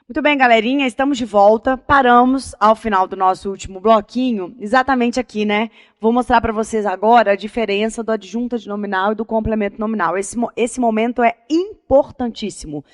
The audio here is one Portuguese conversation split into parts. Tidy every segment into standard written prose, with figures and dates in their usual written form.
Muito bem, galerinha, estamos de volta. Paramos ao final do nosso último bloquinho, exatamente aqui, né? Vou mostrar para vocês agora a diferença do adjunto adnominal e do complemento nominal. Esse momento é importantíssimo.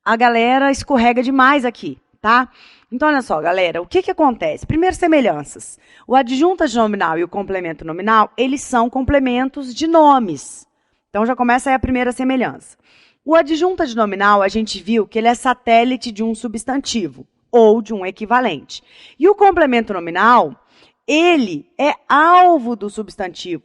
A galera escorrega demais aqui, tá? Então, olha só, galera, o que acontece? Primeiro, semelhanças. O adjunto adnominal e o complemento nominal, eles são complementos de nomes. Então, já começa aí a primeira semelhança. O adjunto adnominal, a gente viu que ele é satélite de um substantivo ou de um equivalente. E o complemento nominal, ele é alvo do substantivo.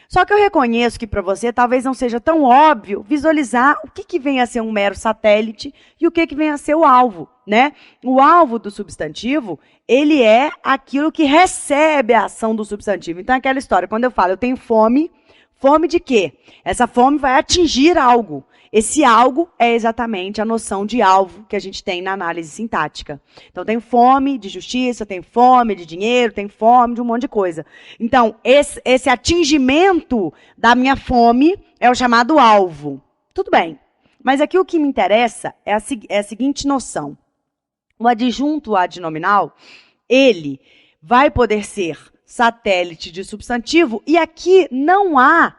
Só que eu reconheço que para você talvez não seja tão óbvio visualizar o que vem a ser um mero satélite e o que vem a ser o alvo, né? O alvo do substantivo, ele é aquilo que recebe a ação do substantivo. Então, é aquela história, quando eu falo eu tenho fome, fome de quê? Essa fome vai atingir algo. Esse algo é exatamente a noção de alvo que a gente tem na análise sintática. Então, tem fome de justiça, tem fome de dinheiro, tem fome de um monte de coisa. Então, esse atingimento da minha fome é o chamado alvo. Tudo bem. Mas aqui o que me interessa é a seguinte noção. O adjunto adnominal, ele vai poder ser satélite de substantivo e aqui não há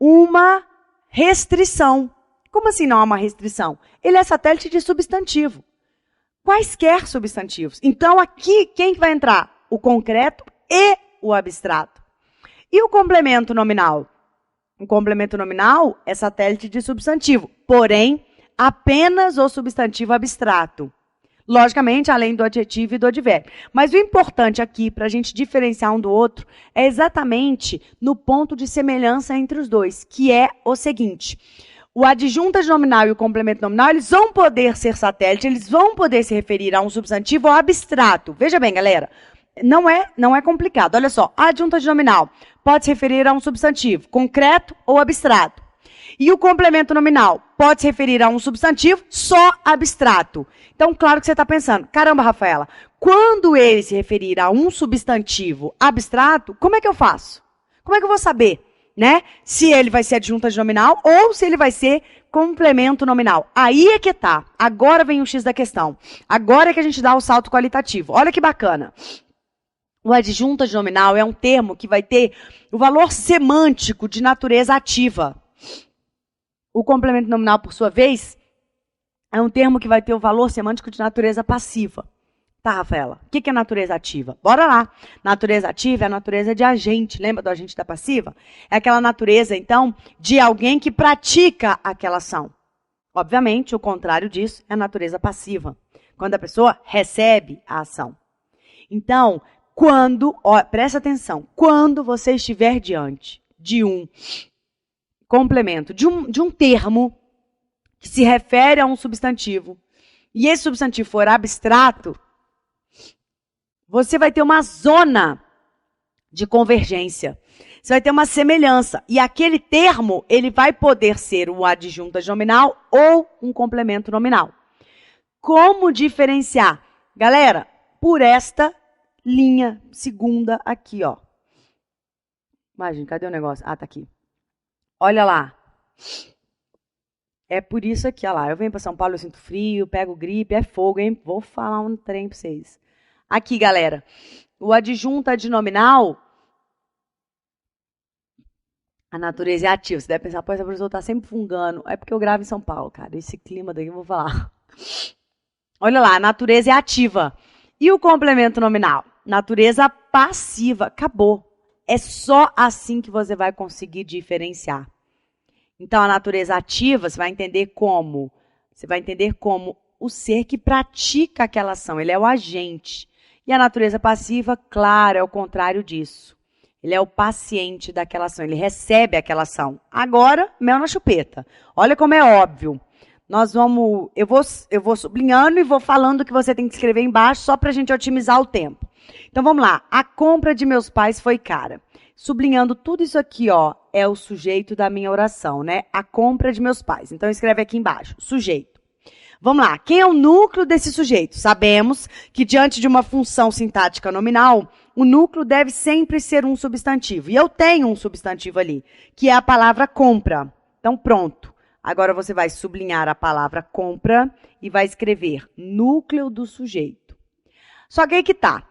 uma restrição. Como assim não há uma restrição? Ele é satélite de substantivo. Quaisquer substantivos. Então, aqui, quem vai entrar? O concreto e o abstrato. E o complemento nominal? O complemento nominal é satélite de substantivo, porém, apenas o substantivo abstrato. Logicamente, além do adjetivo e do advérbio. Mas o importante aqui, para a gente diferenciar um do outro, é exatamente no ponto de semelhança entre os dois, que é o seguinte. O adjunto adnominal e o complemento nominal, eles vão poder ser satélite, eles vão poder se referir a um substantivo abstrato. Veja bem, galera, não é complicado. Olha só, adjunto adnominal pode se referir a um substantivo concreto ou abstrato. E o complemento nominal pode se referir a um substantivo só abstrato. Então, claro que você está pensando, caramba, Rafaela, quando ele se referir a um substantivo abstrato, como é que eu faço? Como é que eu vou saber? Né? Se ele vai ser adjunto adnominal ou se ele vai ser complemento nominal. Aí é que tá. Agora vem o X da questão. Agora é que a gente dá o salto qualitativo. Olha que bacana. O adjunto adnominal é um termo que vai ter o valor semântico de natureza ativa. O complemento nominal, por sua vez, é um termo que vai ter o valor semântico de natureza passiva. Tá, Rafaela? O que é natureza ativa? Bora lá. Natureza ativa é a natureza de agente. Lembra do agente da passiva? É aquela natureza, então, de alguém que pratica aquela ação. Obviamente, o contrário disso é a natureza passiva. Quando a pessoa recebe a ação. Então, presta atenção, quando você estiver diante de um complemento, de um termo que se refere a um substantivo, e esse substantivo for abstrato, você vai ter uma zona de convergência. Você vai ter uma semelhança. E aquele termo, ele vai poder ser um adjunto adnominal ou um complemento nominal. Como diferenciar? Galera, por esta linha segunda aqui, ó. Imagina, cadê o negócio? Ah, tá aqui. Olha lá. É por isso aqui, ó lá. Eu venho para São Paulo, eu sinto frio, pego gripe, é fogo, hein? Vou falar um trem para vocês. Aqui, galera, o adjunto adnominal, a natureza é ativa. Você deve pensar, pô, essa pessoa está sempre fungando. É porque eu gravo em São Paulo, cara. Esse clima daqui eu vou falar. Olha lá, a natureza é ativa. E o complemento nominal? Natureza passiva. Acabou. É só assim que você vai conseguir diferenciar. Então, a natureza ativa, você vai entender como? Você vai entender como o ser que pratica aquela ação. Ele é o agente. E a natureza passiva, claro, é o contrário disso. Ele é o paciente daquela ação, ele recebe aquela ação. Agora, mel na chupeta. Olha como é óbvio. Eu vou sublinhando e vou falando o que você tem que escrever embaixo, só para a gente otimizar o tempo. Então, vamos lá. A compra de meus pais foi cara. Sublinhando tudo isso aqui, ó, é o sujeito da minha oração, né? A compra de meus pais. Então, escreve aqui embaixo, sujeito. Vamos lá, quem é o núcleo desse sujeito? Sabemos que diante de uma função sintática nominal, o núcleo deve sempre ser um substantivo. E eu tenho um substantivo ali, que é a palavra compra. Então, pronto. Agora você vai sublinhar a palavra compra e vai escrever núcleo do sujeito. Só que aí que tá.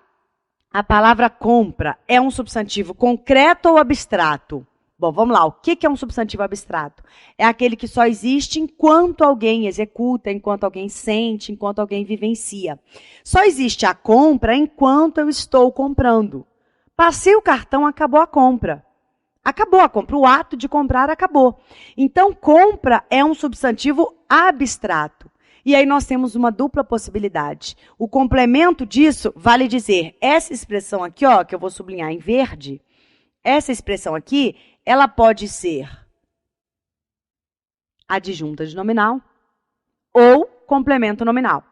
A palavra compra é um substantivo concreto ou abstrato? Bom, vamos lá. O que é um substantivo abstrato? É aquele que só existe enquanto alguém executa, enquanto alguém sente, enquanto alguém vivencia. Só existe a compra enquanto eu estou comprando. Passei o cartão, acabou a compra. Acabou a compra. O ato de comprar acabou. Então, compra é um substantivo abstrato. E aí nós temos uma dupla possibilidade. O complemento disso vale dizer, essa expressão aqui, ó, que eu vou sublinhar em verde, essa expressão aqui, ela pode ser adjunta de nominal ou complemento nominal.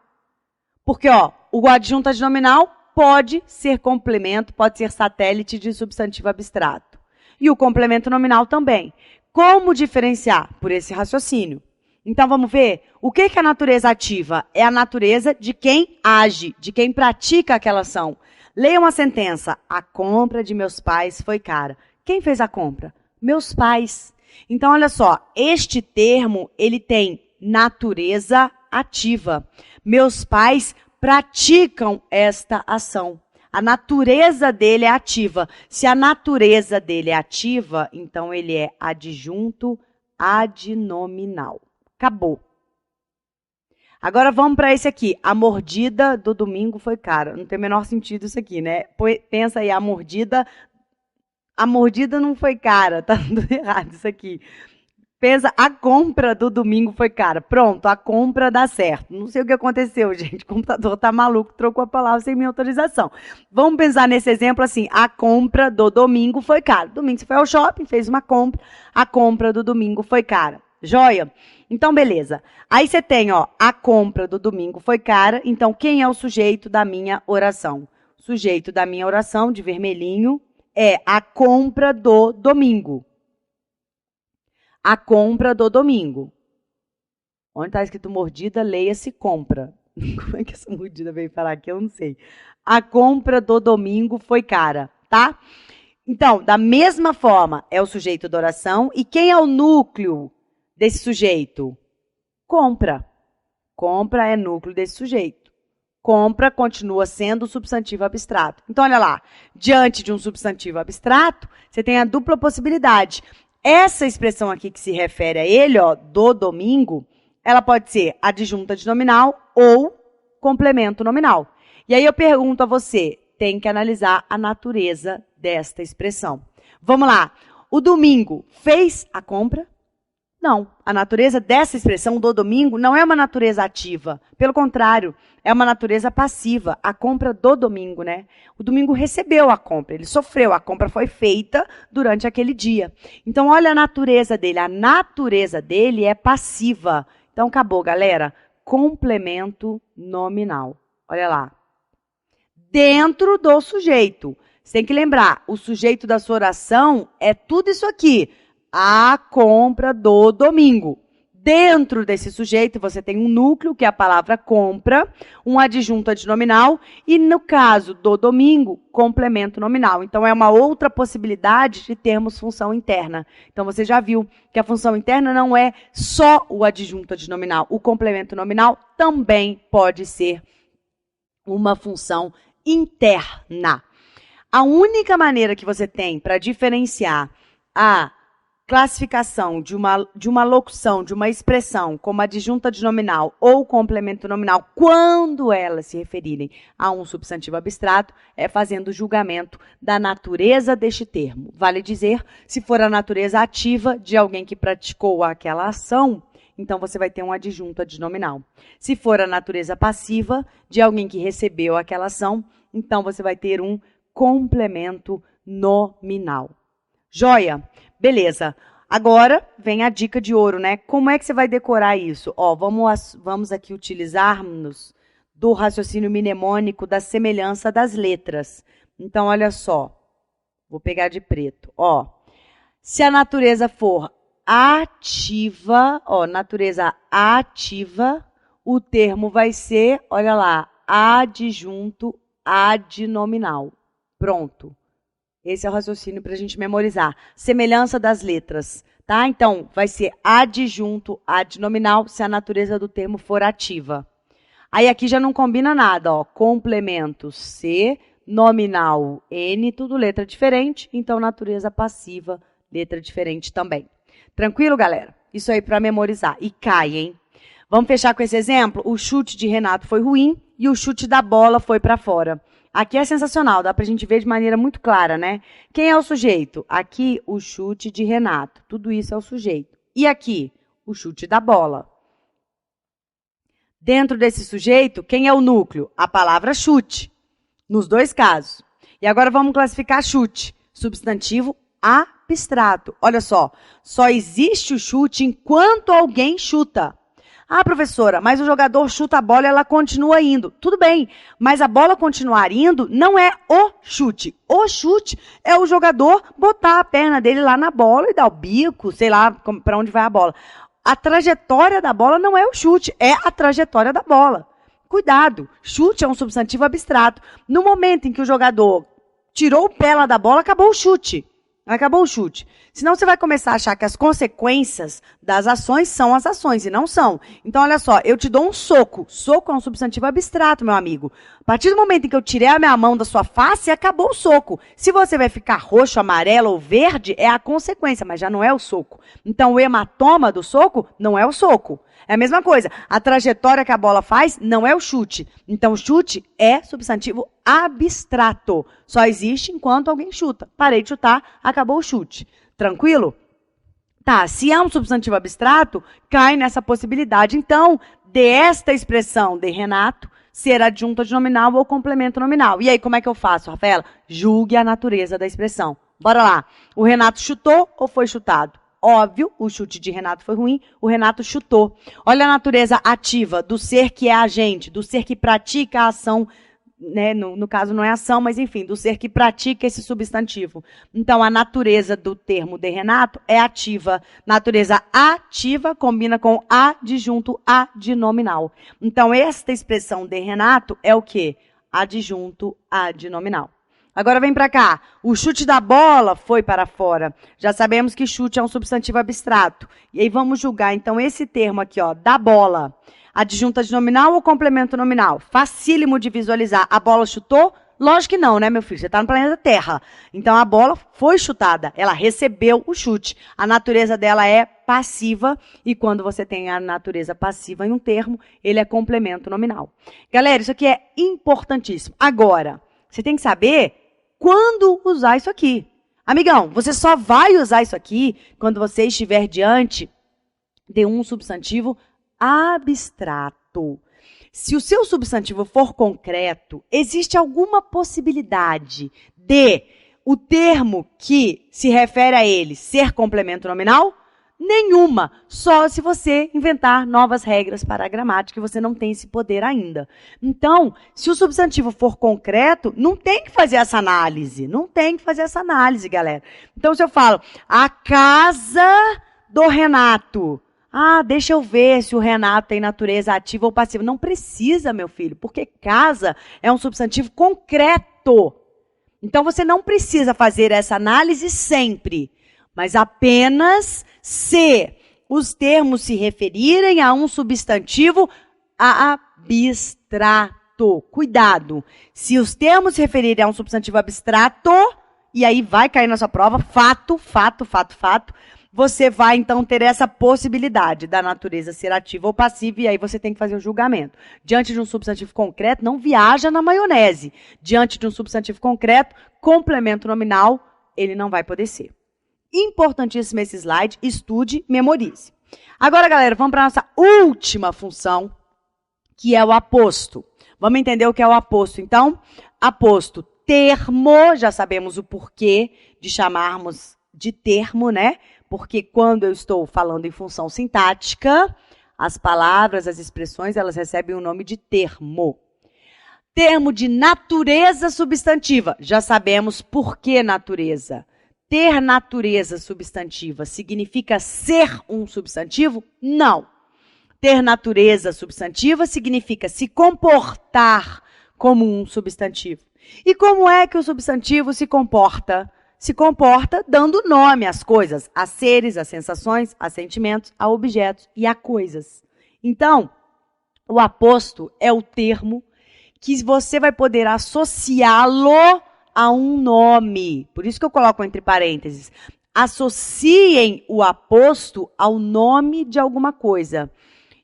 Porque, ó, o adjunta de nominal pode ser complemento, pode ser satélite de substantivo abstrato. E o complemento nominal também. Como diferenciar? Por esse raciocínio. Então, vamos ver? O que é a natureza ativa? É a natureza de quem age, de quem pratica aquela ação. Leia uma sentença. A compra de meus pais foi cara. Quem fez a compra? Meus pais. Então, olha só. Este termo, ele tem natureza ativa. Meus pais praticam esta ação. A natureza dele é ativa. Se a natureza dele é ativa, então ele é adjunto adnominal. Acabou. Agora vamos para esse aqui. A mordida do domingo foi cara. Não tem o menor sentido isso aqui, né? Pensa aí, a mordida não foi cara. Tá tudo errado isso aqui. Pensa, a compra do domingo foi cara. Pronto, a compra dá certo. Não sei o que aconteceu, gente. O computador tá maluco, trocou a palavra sem minha autorização. Vamos pensar nesse exemplo assim. A compra do domingo foi cara. Domingo você foi ao shopping, fez uma compra. A compra do domingo foi cara. Joia? Então, beleza. Aí você tem, ó, a compra do domingo foi cara. Então, quem é o sujeito da minha oração? O sujeito da minha oração, de vermelhinho, é a compra do domingo. A compra do domingo. Onde está escrito mordida, leia-se compra. Como é que essa mordida veio parar aqui? Eu não sei. A compra do domingo foi cara, tá? Então, da mesma forma, é o sujeito da oração. E quem é o núcleo desse sujeito? Compra. Compra é núcleo desse sujeito. Compra continua sendo o substantivo abstrato. Então, olha lá. Diante de um substantivo abstrato, você tem a dupla possibilidade. Essa expressão aqui que se refere a ele, ó, do domingo, ela pode ser adjunta de nominal ou complemento nominal. E aí eu pergunto a você, tem que analisar a natureza desta expressão. Vamos lá. O domingo fez a compra? Não. A natureza dessa expressão do domingo não é uma natureza ativa. Pelo contrário, é uma natureza passiva. A compra do domingo, né? O domingo recebeu a compra, ele sofreu. A compra foi feita durante aquele dia. Então, olha a natureza dele. A natureza dele é passiva. Então, acabou, galera. Complemento nominal. Olha lá. Dentro do sujeito. Você tem que lembrar, o sujeito da sua oração é tudo isso aqui. A compra do domingo. Dentro desse sujeito, você tem um núcleo, que é a palavra compra, um adjunto adnominal, e no caso do domingo, complemento nominal. Então, é uma outra possibilidade de termos função interna. Então, você já viu que a função interna não é só o adjunto adnominal. O complemento nominal também pode ser uma função interna. A única maneira que você tem para diferenciar a classificação de uma locução, de uma expressão como adjunta de nominal ou complemento nominal, quando elas se referirem a um substantivo abstrato, é fazendo o julgamento da natureza deste termo. Vale dizer, se for a natureza ativa de alguém que praticou aquela ação, então você vai ter um adjunto adnominal. Se for a natureza passiva de alguém que recebeu aquela ação, então você vai ter um complemento nominal. Joia? Beleza. Agora vem a dica de ouro, né? Como é que você vai decorar isso? Ó, vamos aqui utilizar-nos do raciocínio mnemônico da semelhança das letras. Então, olha só. Vou pegar de preto. Ó, se a natureza for ativa, ó, natureza ativa, o termo vai ser, olha lá, adjunto adnominal. Pronto. Esse é o raciocínio para a gente memorizar. Semelhança das letras. Tá? Então, vai ser adjunto adnominal se a natureza do termo for ativa. Aí aqui já não combina nada, ó. Complemento C, nominal N, tudo letra diferente, então natureza passiva, letra diferente também. Tranquilo, galera? Isso aí para memorizar. E cai, hein? Vamos fechar com esse exemplo? O chute de Renato foi ruim e o chute da bola foi para fora. Aqui é sensacional, dá pra gente ver de maneira muito clara, né? Quem é o sujeito? Aqui, o chute de Renato. Tudo isso é o sujeito. E aqui, o chute da bola. Dentro desse sujeito, quem é o núcleo? A palavra chute, nos dois casos. E agora vamos classificar chute. Substantivo abstrato. Olha só existe o chute enquanto alguém chuta. Ah, professora, mas o jogador chuta a bola e ela continua indo. Tudo bem, mas a bola continuar indo não é o chute. O chute é o jogador botar a perna dele lá na bola e dar o bico, sei lá para onde vai a bola. A trajetória da bola não é o chute, é a trajetória da bola. Cuidado, chute é um substantivo abstrato. No momento em que o jogador tirou o pé lá da bola, acabou o chute. Acabou o chute. Senão você vai começar a achar que as consequências das ações são as ações, e não são. Então, olha só, eu te dou um soco. Soco é um substantivo abstrato, meu amigo. A partir do momento em que eu tirei a minha mão da sua face, acabou o soco. Se você vai ficar roxo, amarelo ou verde, é a consequência, mas já não é o soco. Então, o hematoma do soco não é o soco. É a mesma coisa. A trajetória que a bola faz não é o chute. Então, o chute é substantivo abstrato. Só existe enquanto alguém chuta. Parei de chutar, acabou o chute. Tranquilo? Tá, se é um substantivo abstrato, cai nessa possibilidade. Então, desta expressão de Renato ser adjunto adnominal ou complemento nominal. E aí, como é que eu faço, Rafaela? Julgue a natureza da expressão. Bora lá. O Renato chutou ou foi chutado? Óbvio, o chute de Renato foi ruim, o Renato chutou. Olha a natureza ativa do ser que é agente, do ser que pratica a ação, né? No caso não é ação, mas enfim, do ser que pratica esse substantivo. Então, a natureza do termo de Renato é ativa. Natureza ativa combina com adjunto adnominal. Então, esta expressão de Renato é o quê? Adjunto adnominal. Agora vem para cá. O chute da bola foi para fora. Já sabemos que chute é um substantivo abstrato. E aí vamos julgar, então, esse termo aqui, ó, da bola. Adjunto adnominal ou complemento nominal? Facílimo de visualizar. A bola chutou? Lógico que não, né, meu filho? Você está no planeta Terra. Então, a bola foi chutada. Ela recebeu o chute. A natureza dela é passiva. E quando você tem a natureza passiva em um termo, ele é complemento nominal. Galera, isso aqui é importantíssimo. Agora, você tem que saber quando usar isso aqui. Amigão, você só vai usar isso aqui quando você estiver diante de um substantivo abstrato. Se o seu substantivo for concreto, existe alguma possibilidade de o termo que se refere a ele ser complemento nominal? Nenhuma, só se você inventar novas regras para a gramática, e você não tem esse poder ainda. Então, se o substantivo for concreto, não tem que fazer essa análise. Não tem que fazer essa análise, galera. Então, se eu falo, a casa do Renato. Ah, deixa eu ver se o Renato tem natureza ativa ou passiva. Não precisa, meu filho, porque casa é um substantivo concreto. Então, você não precisa fazer essa análise sempre, mas apenas se os termos se referirem a um substantivo abstrato. Cuidado! Se os termos se referirem a um substantivo abstrato, e aí vai cair na sua prova, fato, você vai, então, ter essa possibilidade da natureza ser ativa ou passiva, e aí você tem que fazer o julgamento. Diante de um substantivo concreto, não viaja na maionese. Diante de um substantivo concreto, complemento nominal, ele não vai poder ser. Importantíssimo esse slide, estude, memorize. Agora, galera, vamos para a nossa última função, que é o aposto. Vamos entender o que é o aposto, então? Aposto, termo, já sabemos o porquê de chamarmos de termo, né? Porque quando eu estou falando em função sintática, as palavras, as expressões, elas recebem o nome de termo. Termo de natureza substantiva, já sabemos por que natureza. Ter natureza substantiva significa ser um substantivo? Não. Ter natureza substantiva significa se comportar como um substantivo. E como é que o substantivo se comporta? se comporta dando nome às coisas, a seres, a sensações, a sentimentos, a objetos e a coisas. Então, o aposto é o termo que você vai poder associá-lo a um nome. Por isso que eu coloco entre parênteses. Associem o aposto ao nome de alguma coisa.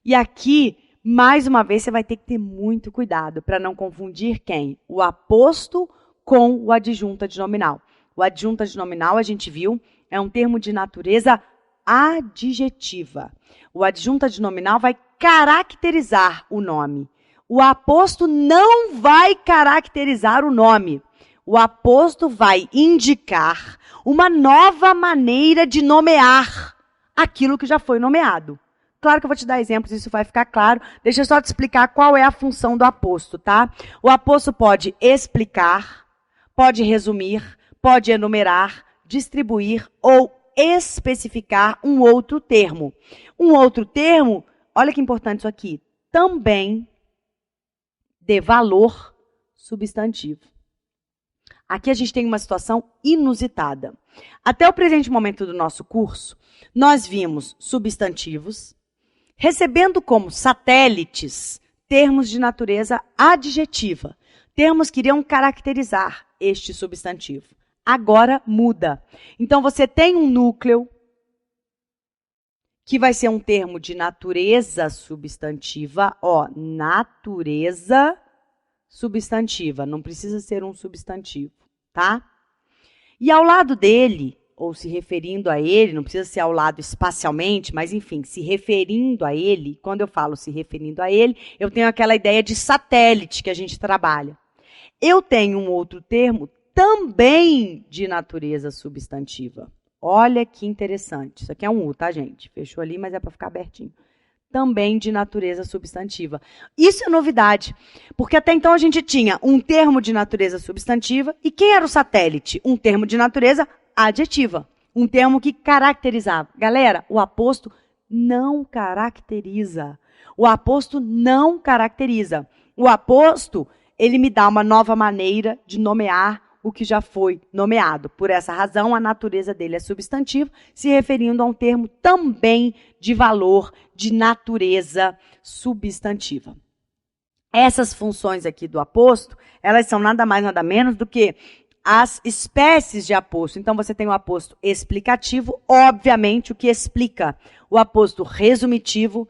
E aqui, mais uma vez, você vai ter que ter muito cuidado para não confundir quem? O aposto com o adjunto adnominal. O adjunto adnominal, a gente viu, é um termo de natureza adjetiva. O adjunto adnominal vai caracterizar o nome. O aposto não vai caracterizar o nome. O aposto vai indicar uma nova maneira de nomear aquilo que já foi nomeado. Claro que eu vou te dar exemplos, isso vai ficar claro. Deixa eu só te explicar qual é a função do aposto, tá? O aposto pode explicar, pode resumir, pode enumerar, distribuir ou especificar um outro termo. Um outro termo, olha que importante isso aqui, também de valor substantivo. Aqui a gente tem uma situação inusitada. Até o presente momento do nosso curso, nós vimos substantivos recebendo como satélites termos de natureza adjetiva, termos que iriam caracterizar este substantivo. Agora muda. Então, você tem um núcleo que vai ser um termo de natureza substantiva, ó, natureza substantiva, não precisa ser um substantivo, tá? E ao lado dele, ou se referindo a ele, não precisa ser ao lado espacialmente, mas enfim, se referindo a ele, quando eu falo se referindo a ele, eu tenho aquela ideia de satélite que a gente trabalha. Eu tenho um outro termo também de natureza substantiva. Olha que interessante. Isso aqui é um U, tá, gente? Fechou ali, mas é para ficar abertinho. Também de natureza substantiva. Isso é novidade, porque até então a gente tinha um termo de natureza substantiva, e quem era o satélite? Um termo de natureza adjetiva, um termo que caracterizava. Galera, o aposto não caracteriza. O aposto não caracteriza. O aposto, ele me dá uma nova maneira de nomear o que já foi nomeado. Por essa razão, a natureza dele é substantivo, se referindo a um termo também de valor de natureza substantiva. Essas funções aqui do aposto, elas são nada mais, nada menos do que as espécies de aposto. Então, você tem o aposto explicativo, obviamente, o que explica. O aposto resumitivo,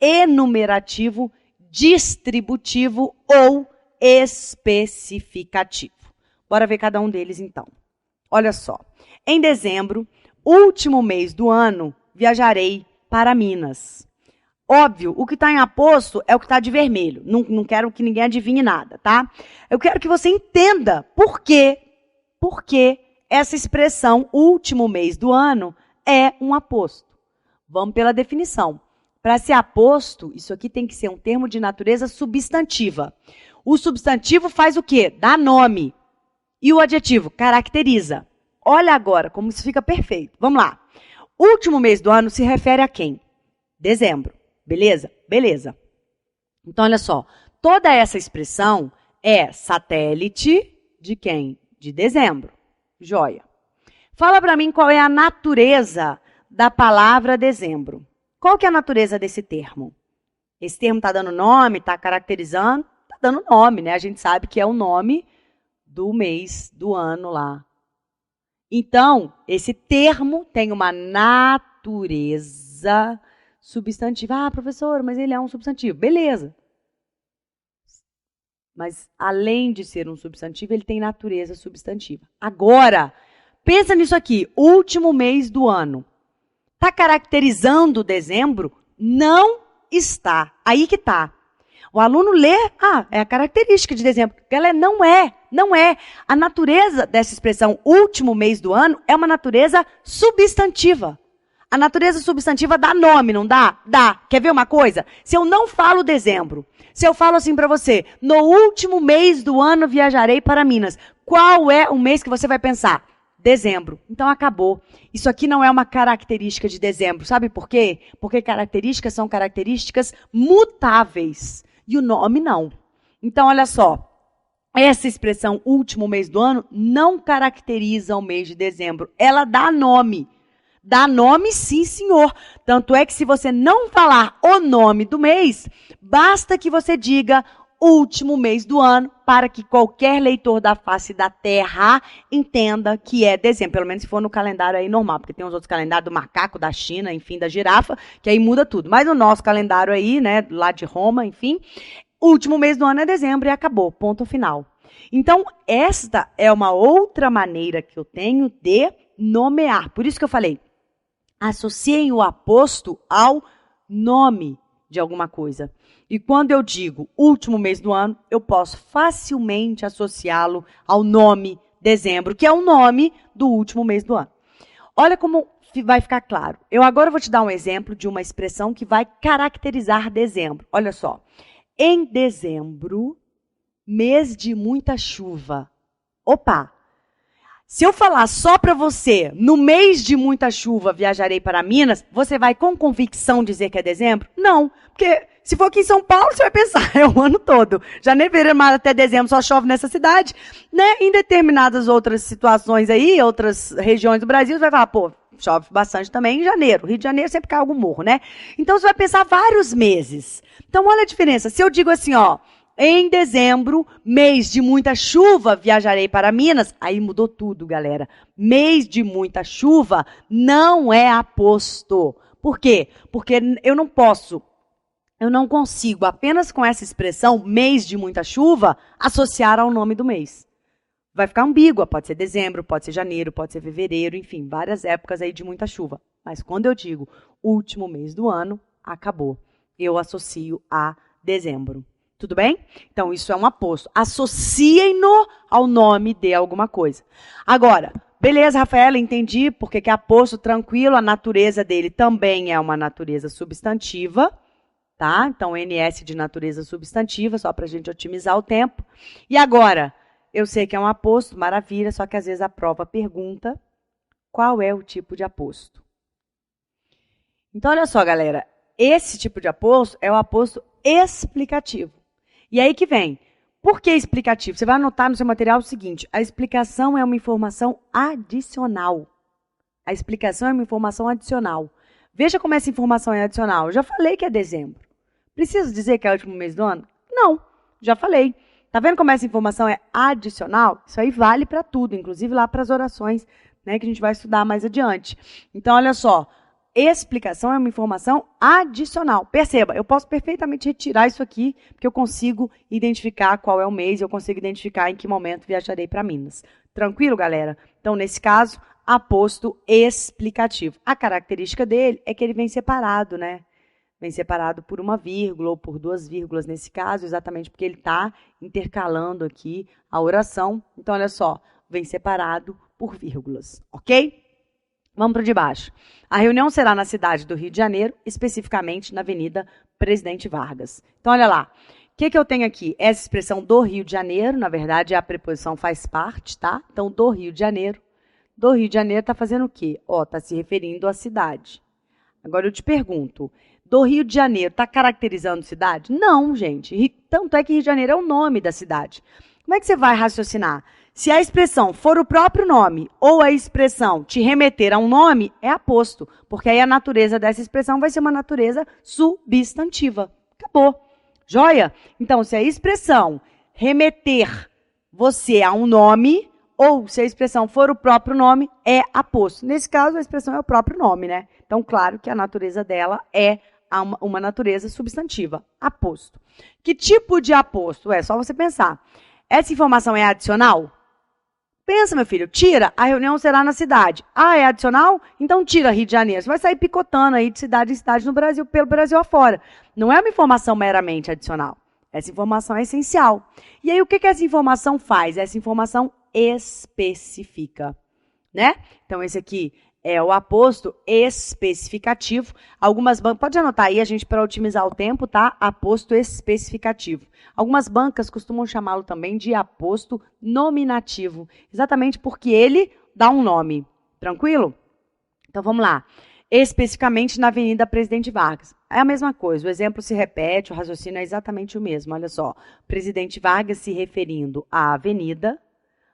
enumerativo, distributivo ou especificativo. Bora ver cada um deles, então. Olha só. Em dezembro, último mês do ano, viajarei para Minas. Óbvio, o que está em aposto é o que está de vermelho. Não quero que ninguém adivinhe nada, tá? Eu quero que você entenda por que essa expressão último mês do ano é um aposto. Vamos pela definição. Para ser aposto, isso aqui tem que ser um termo de natureza substantiva. O substantivo faz o quê? Dá nome. E o adjetivo caracteriza. Olha agora como isso fica perfeito. Vamos lá. Último mês do ano se refere a quem? Dezembro. Beleza? Beleza. Então, olha só. Toda essa expressão é satélite de quem? De dezembro. Joia. Fala para mim qual é a natureza da palavra dezembro. Qual que é a natureza desse termo? Esse termo está dando nome, está caracterizando? Está dando nome, né? A gente sabe que é o nome do mês, do ano lá. Então, esse termo tem uma natureza substantiva. Ah, professor, mas ele é um substantivo. Beleza. Mas, além de ser um substantivo, ele tem natureza substantiva. Agora, pensa nisso aqui. Último mês do ano. Está caracterizando dezembro? Não está. Aí que está. O aluno lê, é a característica de dezembro. Galera, não é. A natureza dessa expressão último mês do ano é uma natureza substantiva. A natureza substantiva dá nome, não dá? Dá. Quer ver uma coisa? Se eu não falo dezembro, se eu falo assim para você, no último mês do ano viajarei para Minas, qual é o mês que você vai pensar? Dezembro. Então, acabou. Isso aqui não é uma característica de dezembro. Sabe por quê? Porque características são características mutáveis. E o nome não. Então, olha só. essa expressão último mês do ano não caracteriza o mês de dezembro. Ela dá nome. Dá nome, sim, senhor. Tanto é que se você não falar o nome do mês, basta que você diga último mês do ano, para que qualquer leitor da face da Terra entenda que é dezembro. Pelo menos se for no calendário aí normal, porque tem os outros calendários do macaco, da China, enfim, da girafa, que aí muda tudo. Mas o nosso calendário aí, né, lá de Roma, enfim, último mês do ano é dezembro e acabou, ponto final. Então, esta é uma outra maneira que eu tenho de nomear. Por isso que eu falei, associem o aposto ao nome de alguma coisa. E quando eu digo último mês do ano, eu posso facilmente associá-lo ao nome dezembro, que é o nome do último mês do ano. Olha como vai ficar claro. Eu agora vou te dar um exemplo de uma expressão que vai caracterizar dezembro. Olha só. Em dezembro, mês de muita chuva. Opa! Se eu falar só para você, no mês de muita chuva viajarei para Minas, você vai com convicção dizer que é dezembro? Não, porque se for aqui em São Paulo, você vai pensar, é o ano todo. Janeiro, fevereiro, março até dezembro só chove nessa cidade, né? Em determinadas outras situações aí, outras regiões do Brasil, você vai falar, pô, chove bastante também em janeiro. Rio de Janeiro sempre cai algum morro, né? Então você vai pensar vários meses. Então olha a diferença. Se eu digo assim, ó, em dezembro, mês de muita chuva, viajarei para Minas. Aí mudou tudo, galera. Mês de muita chuva não é aposto. Por quê? Porque eu não consigo, apenas com essa expressão, mês de muita chuva, associar ao nome do mês. Vai ficar ambígua, pode ser dezembro, pode ser janeiro, pode ser fevereiro, enfim, várias épocas aí de muita chuva. Mas quando eu digo último mês do ano, acabou. Eu associo a dezembro. Tudo bem? Então, isso é um aposto. Associem-no ao nome de alguma coisa. Agora, beleza, Rafaela, entendi porque que é aposto, tranquilo, a natureza dele também é uma natureza substantiva, tá? Então, NS de natureza substantiva, só para a gente otimizar o tempo. E agora, eu sei que é um aposto, maravilha, só que às vezes a prova pergunta qual é o tipo de aposto. Então, olha só, galera, esse tipo de aposto é o aposto explicativo. E aí que vem. Por que explicativo? Você vai anotar no seu material o seguinte, a explicação é uma informação adicional. A explicação é uma informação adicional. Veja como essa informação é adicional. Eu já falei que é dezembro. Preciso dizer que é o último mês do ano? Não, já falei. Tá vendo como essa informação é adicional? Isso aí vale para tudo, inclusive lá para as orações, né, que a gente vai estudar mais adiante. Então, olha só. Explicação é uma informação adicional. Perceba, eu posso perfeitamente retirar isso aqui, porque eu consigo identificar qual é o mês, eu consigo identificar em que momento viajarei para Minas. Tranquilo, galera? Então, nesse caso, aposto explicativo. A característica dele é que ele vem separado, né? Vem separado por uma vírgula ou por duas vírgulas nesse caso, exatamente porque ele está intercalando aqui a oração. Então, olha só, vem separado por vírgulas, ok? Vamos para o de baixo. A reunião será na cidade do Rio de Janeiro, especificamente na Avenida Presidente Vargas. Então, olha lá. O que eu tenho aqui? Essa expressão do Rio de Janeiro, na verdade, a preposição faz parte, tá? Então, do Rio de Janeiro. Do Rio de Janeiro está fazendo o quê? Ó, está se referindo à cidade. Agora, eu te pergunto, do Rio de Janeiro está caracterizando cidade? Não, gente. Tanto é que Rio de Janeiro é o nome da cidade. Como é que você vai raciocinar? Se a expressão for o próprio nome ou a expressão te remeter a um nome, é aposto, porque aí a natureza dessa expressão vai ser uma natureza substantiva. Acabou. Joia? Então, se a expressão remeter você a um nome, ou se a expressão for o próprio nome, é aposto. Nesse caso, a expressão é o próprio nome, né? Então, claro que a natureza dela é uma natureza substantiva. Aposto. Que tipo de aposto? É só você pensar. Essa informação é adicional? Pensa, meu filho, tira, a reunião será na cidade. Ah, é adicional? Então tira Rio de Janeiro. Você vai sair picotando aí de cidade em cidade no Brasil, pelo Brasil afora. Não é uma informação meramente adicional. Essa informação é essencial. E aí, o que essa informação faz? Essa informação especifica, né? Então, esse aqui é o aposto especificativo. Algumas bancas, pode anotar aí, a gente, para otimizar o tempo, tá? Aposto especificativo. Algumas bancas costumam chamá-lo também de aposto nominativo, exatamente porque ele dá um nome. Tranquilo? Então, vamos lá. especificamente na Avenida Presidente Vargas. É a mesma coisa, o exemplo se repete, o raciocínio é exatamente o mesmo. Olha só, Presidente Vargas se referindo à avenida.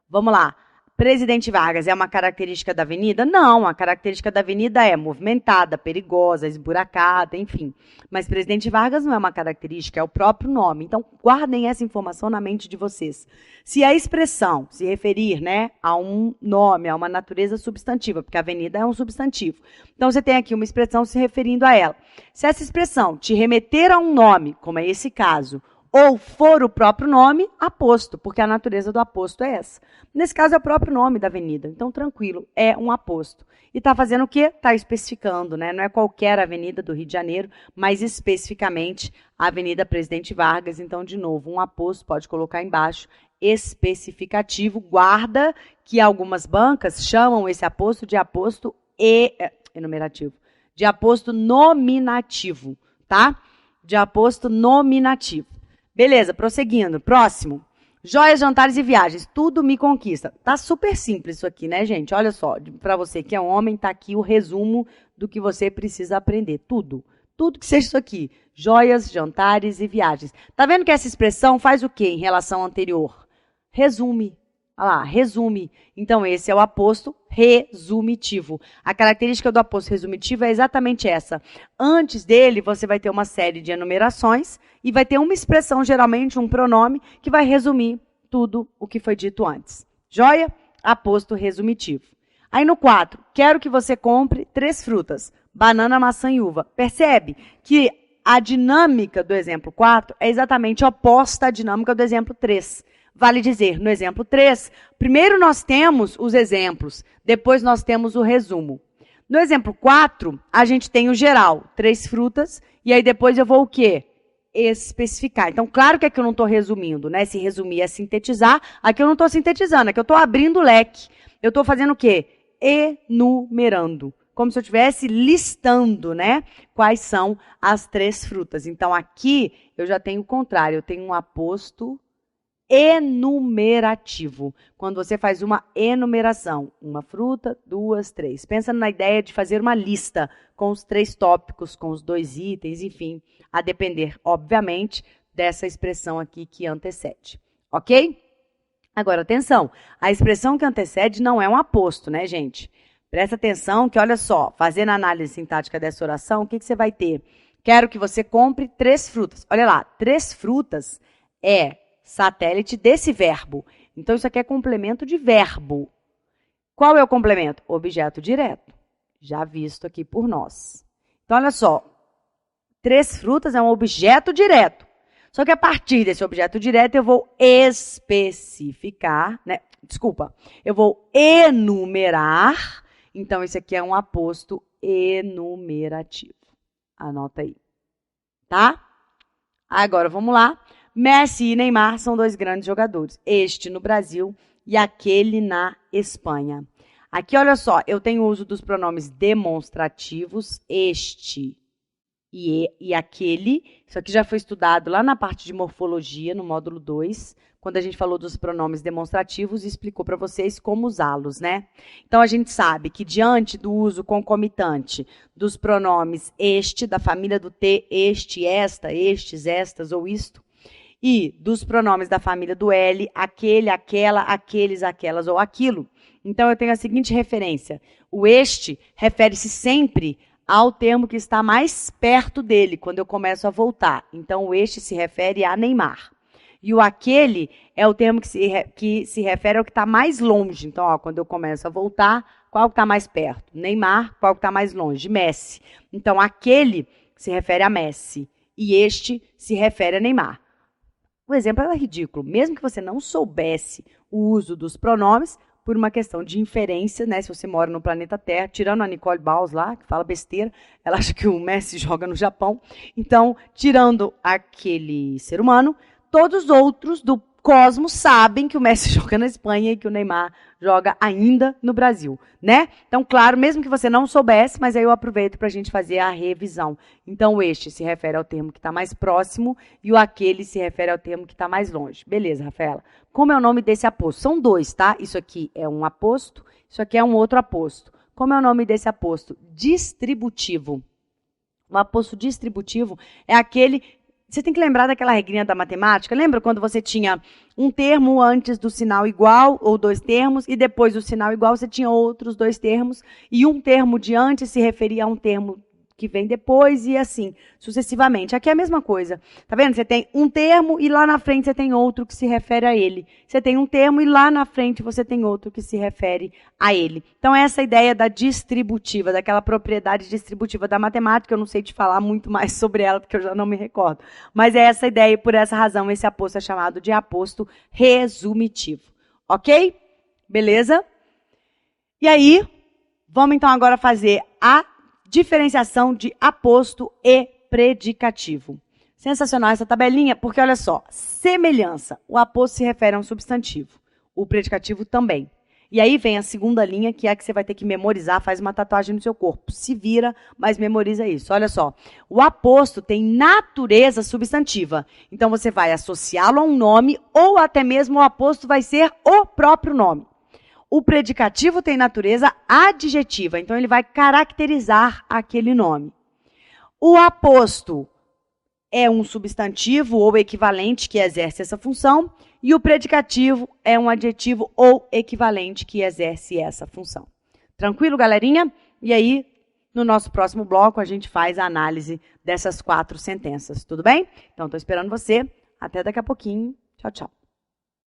Vamos lá. Presidente Vargas é uma característica da avenida? Não, a característica da avenida é movimentada, perigosa, esburacada, enfim. Mas Presidente Vargas não é uma característica, é o próprio nome. Então, guardem essa informação na mente de vocês. Se a expressão se referir, né, a um nome, a uma natureza substantiva, porque a avenida é um substantivo. Então, você tem aqui uma expressão se referindo a ela. Se essa expressão te remeter a um nome, como é esse caso, ou for o próprio nome, aposto, porque a natureza do aposto é essa. Nesse caso, é o próprio nome da avenida. Então, tranquilo, é um aposto. E está fazendo o quê? Está especificando, né? Não é qualquer avenida do Rio de Janeiro, mas especificamente a Avenida Presidente Vargas. Então, de novo, um aposto, pode colocar embaixo, especificativo. Guarda que algumas bancas chamam esse aposto de aposto enumerativo, de aposto nominativo, tá? De aposto nominativo. Beleza, prosseguindo. Próximo. Joias, jantares e viagens. Tudo me conquista. Tá super simples isso aqui, né, gente? Olha só, para você que é homem, tá aqui o resumo do que você precisa aprender. Tudo. Tudo que seja isso aqui. Joias, jantares e viagens. Tá vendo que essa expressão faz o quê em relação ao anterior? Resume. Olha lá, resume. Então, esse é o aposto resumitivo. A característica do aposto resumitivo é exatamente essa. Antes dele, você vai ter uma série de enumerações e vai ter uma expressão, geralmente um pronome, que vai resumir tudo o que foi dito antes. Joia? Aposto resumitivo. Aí no 4, quero que você compre 3 frutas, banana, maçã e uva. Percebe que a dinâmica do exemplo 4 é exatamente oposta à dinâmica do exemplo 3. Vale dizer, no exemplo 3, primeiro nós temos os exemplos, depois nós temos o resumo. No exemplo 4, a gente tem o geral, 3 frutas, e aí depois eu vou o quê? Especificar. Então, claro que aqui eu não estou resumindo, né? Se resumir é sintetizar, aqui eu não estou sintetizando, aqui eu estou abrindo o leque. Eu estou fazendo o quê? Enumerando. Como se eu estivesse listando, né? Quais são as 3 frutas. Então, aqui eu já tenho o contrário, eu tenho um aposto enumerativo. Quando você faz uma enumeração, uma fruta, 2, 3. Pensa na ideia de fazer uma lista com os 3 tópicos, com os 2 itens, enfim, a depender, obviamente, dessa expressão aqui que antecede. Ok? Agora, atenção, a expressão que antecede não é um aposto, né, gente? Presta atenção que, olha só, fazendo a análise sintática dessa oração, o que você vai ter? Quero que você compre 3 frutas. Olha lá, 3 frutas é satélite desse verbo. Então, isso aqui é complemento de verbo. Qual é o complemento? Objeto direto, já visto aqui por nós. Então, olha só, 3 frutas é um objeto direto. Só que a partir desse objeto direto, eu vou especificar, né? Desculpa, eu vou enumerar. Então, esse aqui é um aposto enumerativo. Anota aí, tá? Agora, vamos lá. Messi e Neymar são 2 grandes jogadores. Este no Brasil e aquele na Espanha. Aqui, olha só, eu tenho o uso dos pronomes demonstrativos, este e aquele. Isso aqui já foi estudado lá na parte de morfologia, no módulo 2, quando a gente falou dos pronomes demonstrativos e explicou para vocês como usá-los, né? Então, a gente sabe que diante do uso concomitante dos pronomes este, da família do T, este, esta, estes, estas ou isto, e dos pronomes da família do L, aquele, aquela, aqueles, aquelas ou aquilo. Então, eu tenho a seguinte referência. O este refere-se sempre ao termo que está mais perto dele, quando eu começo a voltar. Então, o este se refere a Neymar. E o aquele é o termo que se refere ao que está mais longe. Então, ó, quando eu começo a voltar, qual que está mais perto? Neymar. Qual que está mais longe? Messi. Então, aquele se refere a Messi e este se refere a Neymar. O exemplo era ridículo. Mesmo que você não soubesse o uso dos pronomes, por uma questão de inferência, né? Se você mora no planeta Terra, tirando a Nicole Baus lá, que fala besteira, ela acha que o Messi joga no Japão. Então, tirando aquele ser humano, todos os outros do cosmos sabem que o Messi joga na Espanha e que o Neymar joga ainda no Brasil, né? Então, claro, mesmo que você não soubesse, mas aí eu aproveito para a gente fazer a revisão. Então, o este se refere ao termo que está mais próximo e o aquele se refere ao termo que está mais longe. Beleza, Rafaela. Como é o nome desse aposto? São 2, tá? Isso aqui é um aposto, isso aqui é um outro aposto. Como é o nome desse aposto? Distributivo. O aposto distributivo é aquele... Você tem que lembrar daquela regrinha da matemática. Lembra quando você tinha um termo antes do sinal igual, ou dois termos, e depois do sinal igual você tinha outros dois termos, e um termo de antes se referia a um termo que vem depois, e assim, sucessivamente. Aqui é a mesma coisa. Tá vendo? Você tem um termo e lá na frente você tem outro que se refere a ele. Você tem um termo e lá na frente você tem outro que se refere a ele. Então, essa ideia da distributiva, daquela propriedade distributiva da matemática, eu não sei te falar muito mais sobre ela, porque eu já não me recordo. Mas é essa ideia, e por essa razão, esse aposto é chamado de aposto resumitivo. Ok? Beleza? E aí, vamos então agora fazer a diferenciação de aposto e predicativo. Sensacional essa tabelinha, porque olha só, semelhança. O aposto se refere a um substantivo, o predicativo também. E aí vem a segunda linha, que é a que você vai ter que memorizar, faz uma tatuagem no seu corpo. Se vira, mas memoriza isso. Olha só, o aposto tem natureza substantiva. Então você vai associá-lo a um nome, ou até mesmo o aposto vai ser o próprio nome. O predicativo tem natureza adjetiva, então ele vai caracterizar aquele nome. O aposto é um substantivo ou equivalente que exerce essa função, e o predicativo é um adjetivo ou equivalente que exerce essa função. Tranquilo, galerinha? E aí, no nosso próximo bloco, a gente faz a análise dessas 4 sentenças, tudo bem? Então, estou esperando você. Até daqui a pouquinho. Tchau, tchau.